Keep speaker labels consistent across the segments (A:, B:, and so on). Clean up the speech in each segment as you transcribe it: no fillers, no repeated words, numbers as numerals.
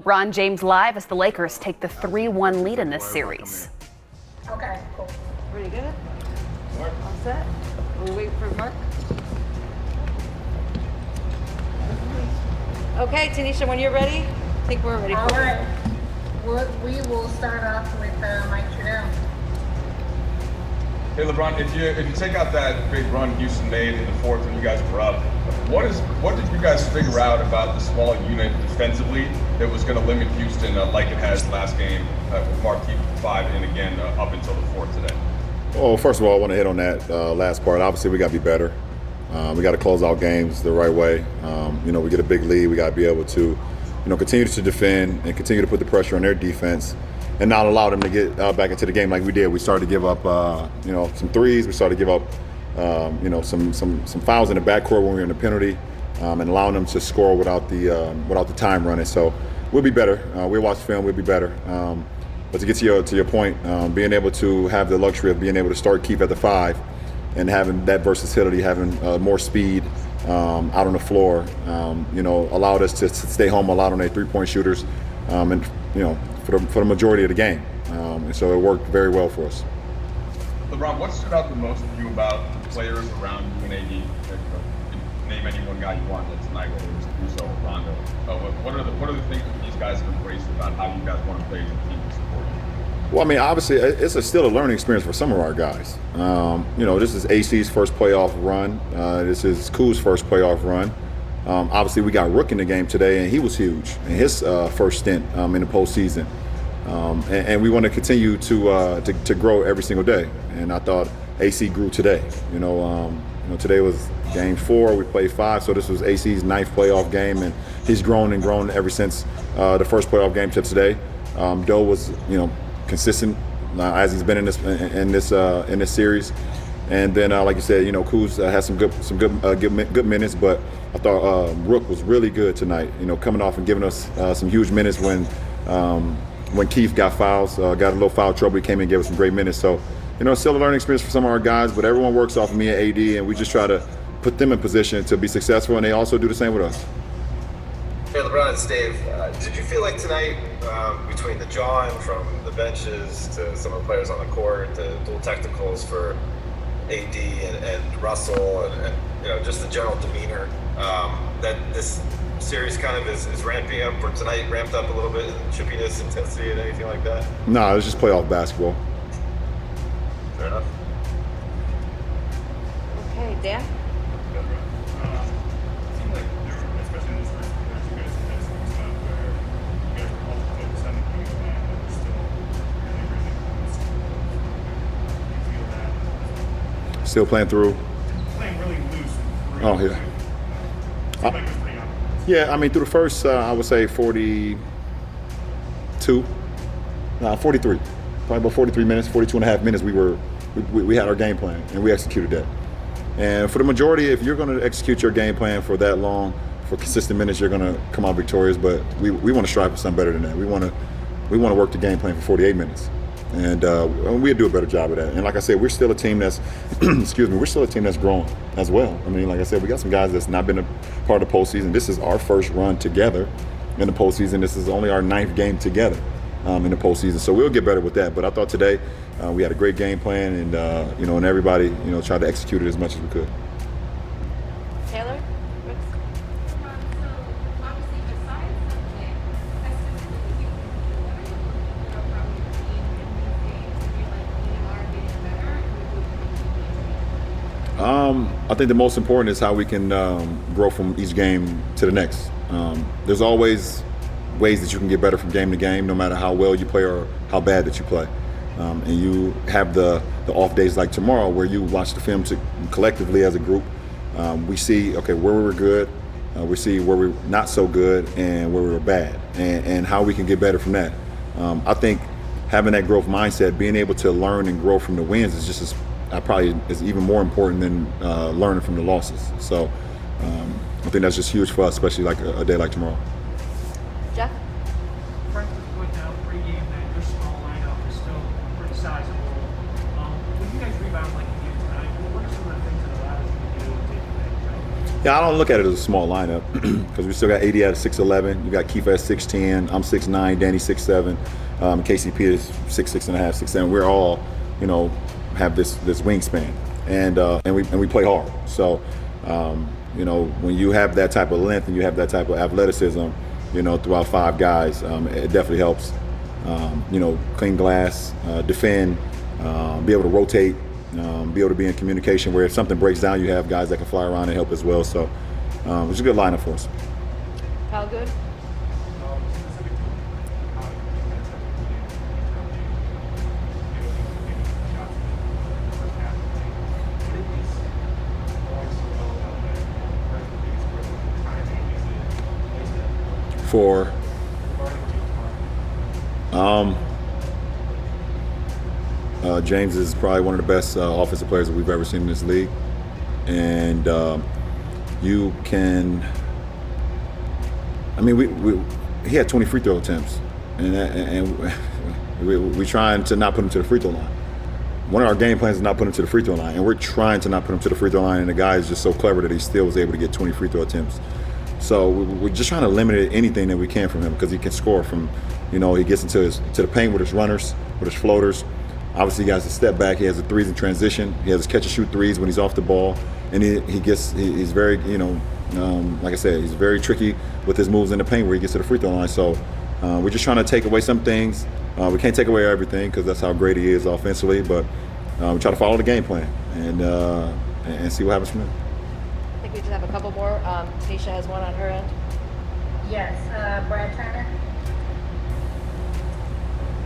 A: LeBron James live as the Lakers take the 3-1 lead in this series.
B: Okay, cool.
C: Pretty good? All set? We'll wait for Mark. Okay, Tanisha, when you're ready, I think we're ready.
B: All right. We will start off with Mike Trudell.
D: Hey LeBron, if you take out that big run Houston made in the fourth when you guys were up, what did you guys figure out about the small unit defensively that was going to limit Houston like it has last game with Marquis 5 and again up until the fourth today?
E: Well, first of all, I want to hit on that last part. Obviously, we got to be better. We got to close out games the right way. We get a big lead. We got to be able to, continue to defend and continue to put the pressure on their defense and not allow them to get back into the game like we did. We started to give up, some threes. We started to give up, some fouls in the backcourt when we were in the penalty, and allowing them to score without the time running. So we'll be better. We'll watch film. We'll be better. But to get to your point, being able to have the luxury of being able to start Keith at the 5 and having that versatility, having more speed out on the floor, allowed us to stay home a lot on their three-point shooters, and for the majority of the game. And so it worked very well for us.
D: LeBron, what stood out the most to you about the players around you and AD? Name any one guy you want tonight, whether it was Caruso or Rondo. What are the things that these guys have embraced about how you guys want to play as a team to support you?
E: Well, I mean, obviously, it's still a learning experience for some of our guys. This is AC's first playoff run. This is Kuz's first playoff run. Obviously, we got Rook in the game today, and he was huge in his first stint in the postseason. And we want to continue to grow every single day. And I thought AC grew today. Today was game 4. We played 5, so this was AC's 9th playoff game, and he's grown ever since the first playoff game to today. Doe was, consistent as he's been in this series, and then like you said, Kuz had some good minutes, but I thought Rook was really good tonight. Coming off and giving us some huge minutes when Keith got fouls, got a little foul trouble. He came in and gave us some great minutes. So, it's still a learning experience for some of our guys, but everyone works off of me and AD, and we just try to put them in position to be successful, and they also do the same with us.
F: Hey LeBron, it's Dave. Did you feel like tonight, between the jawing from the benches to some of the players on the court, the dual technicals for AD and Russell, and just the general demeanor, that this series kind of is ramping up, or tonight ramped up a little bit in chippiness, intensity, and anything like that?
E: No, it's just playoff basketball.
F: Fair enough.
C: Okay, Dan?
E: Still playing through.
G: Playing really loose.
E: Oh, yeah. Yeah, I mean, through the first, I would say 43. Probably about 43 minutes, 42 and a half minutes, we had our game plan, and we executed that. And for the majority, if you're going to execute your game plan for that long, for consistent minutes, you're going to come out victorious. But we want to strive for something better than that. We want to work the game plan for 48 minutes. And we'll do a better job of that. And like I said, we're still a team that's, we're still a team that's growing as well. I mean, like I said, we got some guys that's not been a part of the postseason. This is our first run together in the postseason. This is only our 9th game together in the postseason. So we'll get better with that. But I thought today we had a great game plan, and and everybody, tried to execute it as much as we could.
C: Taylor?
E: I think the most important is how we can grow from each game to the next. There's always ways that you can get better from game to game, no matter how well you play or how bad that you play. And you have the off days like tomorrow where you watch the film collectively as a group. We see, where we were good, we see where we're not so good, and where we were bad, and how we can get better from that. I think having that growth mindset, being able to learn and grow from the wins is just probably is even more important than learning from the losses. So I think that's just huge for us, especially like a day like tomorrow.
C: Jeff?
G: Frank was pointing out pre-game that your small lineup is still pretty sizable. When you guys rebound like you did tonight, what are some of the things that allow you to do to take advantage of?
E: Yeah, I don't look at it as a small lineup because we still got AD at 6'11". You got Keith at 6'10". I'm 6'9". Danny 6'7". KCP is 6'6.5", 6'7". We're all, have this wingspan, and we play hard. So, when you have that type of length and you have that type of athleticism, throughout 5 guys, it definitely helps. Clean glass, defend, be able to rotate. Be able to be in communication where if something breaks down, you have guys that can fly around and help as well. So it's a good lineup for us.
C: How good?
E: For James is probably one of the best offensive players that we've ever seen in this league, and you can. I mean, he had 20 free throw attempts, and we're trying to not put him to the free throw line. One of our game plans is not put him to the free throw line, and we're trying to not put him to the free throw line. And the guy is just so clever that he still was able to get 20 free throw attempts. So we're just trying to limit anything that we can from him because he can score from, he gets to the paint with his runners, with his floaters. Obviously, he has a step back. He has the threes in transition. He has his catch and shoot threes when he's off the ball, and he's very, like I said, he's very tricky with his moves in the paint where he gets to the free throw line. So we're just trying to take away some things. We can't take away everything because that's how great he is offensively, but we try to follow the game plan and see what happens from there.
C: I think we just have a couple more. Tasha has one on her end.
B: Yes, Brad Turner.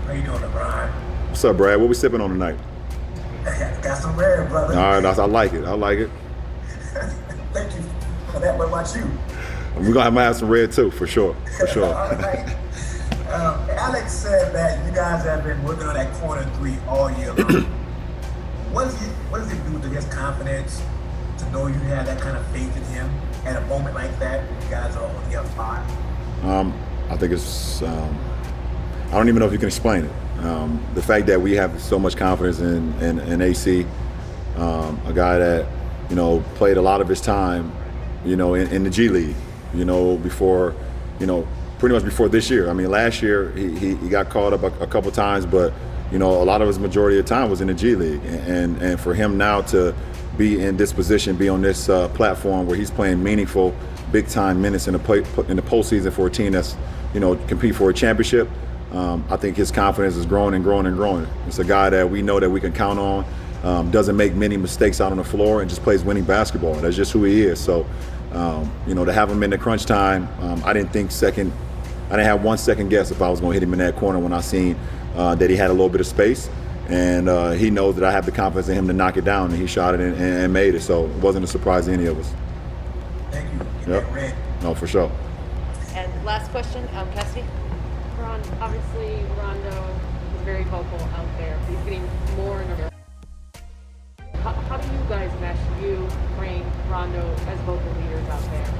H: How you doing, Lebron?
E: What's up, Brad? What we sipping on tonight?
H: Got some red, brother.
E: All right, I like it.
H: Thank you for that. What about you?
E: We're going to have some red, too, for sure.
H: All right. Alex said that you guys have been working on that corner 3 all year long. What does it do to his confidence to know you have that kind of faith in him at a moment like that when you guys are on the other 5?
E: I think it's I don't even know if you can explain it. The fact that we have so much confidence in AC, a guy that, played a lot of his time, in the G League, before, pretty much before this year. I mean, last year he got called up a couple times, but, a lot of his majority of the time was in the G League. And for him now to be in this position, be on this platform where he's playing meaningful, big-time minutes in the postseason for a team that's, compete for a championship, I think his confidence is growing and growing and growing. It's a guy that we know that we can count on, doesn't make many mistakes out on the floor, and just plays winning basketball. That's just who he is. So, to have him in the crunch time, I didn't have 1 second guess if I was going to hit him in that corner when I seen that he had a little bit of space. And he knows that I have the confidence in him to knock it down, and he shot it and made it. So it wasn't a surprise to any of us.
H: Thank you.
E: Yep. No, for sure.
C: And last question, Cassidy.
I: Ron, obviously Rondo is very vocal out there. He's getting more and more. How do you guys mesh, you, Frank, Rondo, as vocal leaders out there?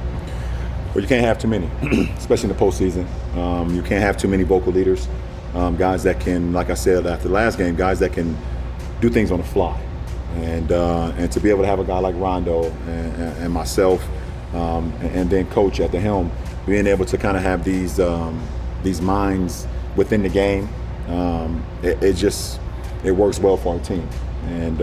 E: Well, you can't have too many, especially in the postseason. You can't have too many vocal leaders. Guys that can, like I said after the last game, guys that can do things on the fly. And to be able to have a guy like Rondo and myself and then coach at the helm, being able to kind of have these minds within the game, it works well for our team. And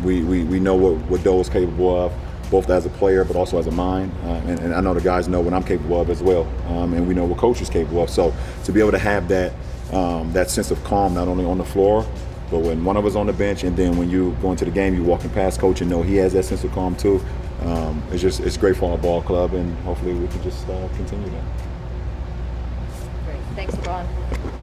E: we know what Doe is capable of, both as a player but also as a mind. And I know the guys know what I'm capable of as well. And we know what coach is capable of. So to be able to have that sense of calm, not only on the floor, but when one of us on the bench, and then when you go into the game, you walking past coach and know he has that sense of calm too. It's great for our ball club, and hopefully we can just continue that.
C: Great. Thanks, LeBron.